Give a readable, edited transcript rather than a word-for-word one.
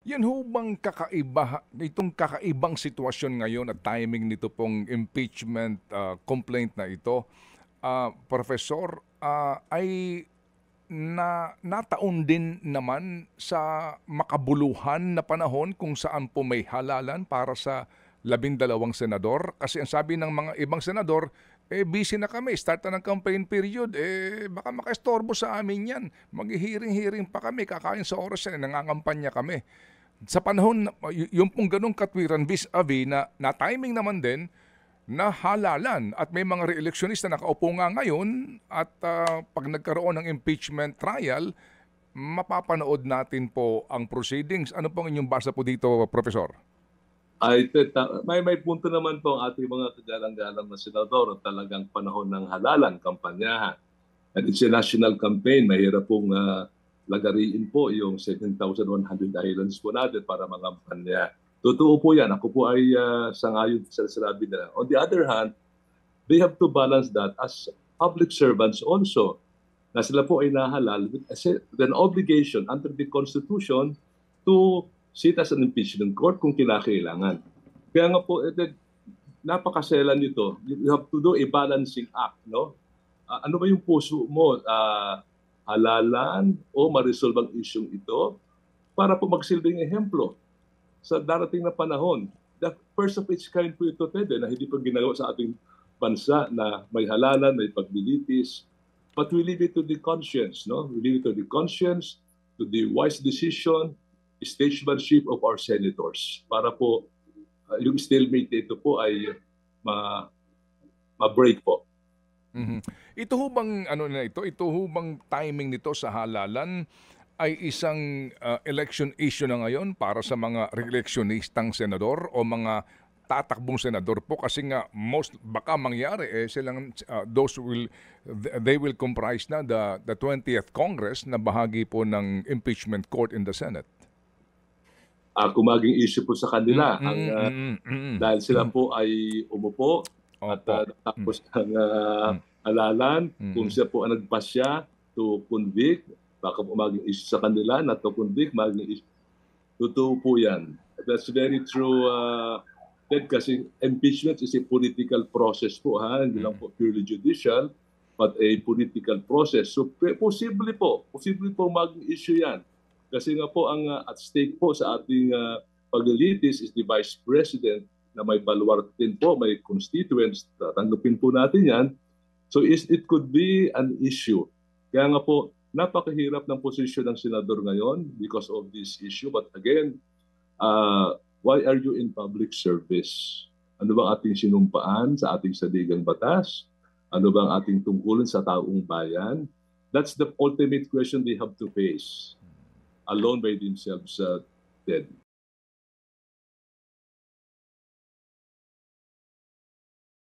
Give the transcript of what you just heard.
Yan ho bang itong kakaibang sitwasyon ngayon at timing nito pong impeachment complaint na ito, Professor, ay nataon din naman sa makabuluhan na panahon kung saan po may halalan para sa 12 senador? Kasi ang sabi ng mga ibang senador, busy na kami, start na ng campaign period, baka makaistorbo sa amin yan. Maghihiring-hiring pa kami, kakain sa oras yan, nangangampanya kami. Sa panahon, yung pong ganong katwiran vis-a-vis na timing naman din, na halalan at may mga re-electionista na nakaupo nga ngayon at pag nagkaroon ng impeachment trial, mapapanood natin po ang proceedings. Ano pong inyong basa po dito, Professor? May punto naman po ang ating mga kagalang-galang na senador at talagang panahon ng halalan, kampanyahan. At it's a national campaign. Mahirap pong lagariin po yung 7,100 islands po natin para mangampanya. Totoo po yan. Ako po ay sangayon sa sinabi nila. On the other hand, they have to balance that as public servants also, na sila po ay nahalal with an obligation under the Constitution to sit as an impeachment court kung kinakailangan. Kaya nga po, napakaselan nito. You have to do a balancing act, no? Ano ba yung puso mo? Halalan o ma-resolve ang issue ito para po magsilbing ehemplo sa darating na panahon. The first of its kind po ito, Ted, na hindi pa ginagawa sa ating bansa na may halalan, may paglilitis. But we leave it to the conscience, no? We leave it to the conscience, to the wise decision, statesmanship of our senators para po yung stalemate ito po ay ma-break po. Mhm. Ito ho bang ano na ito ho bang timing nito sa halalan ay isang election issue na ngayon para sa mga reeleksyonistang senador o mga tatakbong senador po kasi nga baka mangyari silang they will comprise na the 20th Congress na bahagi po ng impeachment court in the Senate. Kung maging issue po sa kanila ang dahil sila Mm. po ay umupo at Opo. tapos ng halalan, kung siya po ang nagpasya to convict, baka po maging issue sa kanila na to convict, maging issue. Totoo po yan. That's very true, Ted, kasi impeachment is a political process po, ha? Hindi lang po purely judicial, but a political process. So posible po maging issue yan. Kasi nga po ang at stake po sa ating paglilitis is the Vice President na may baluarte din po, may constituents, tatanggapin po natin yan. So it could be an issue. Kaya nga po, napakahirap ng posisyon ng senador ngayon because of this issue. But again, why are you in public service? Ano bang ating sinumpaan sa ating saligang batas? Ano bang ating tungkulin sa taong bayan? That's the ultimate question they have to face alone by themselves, Ted.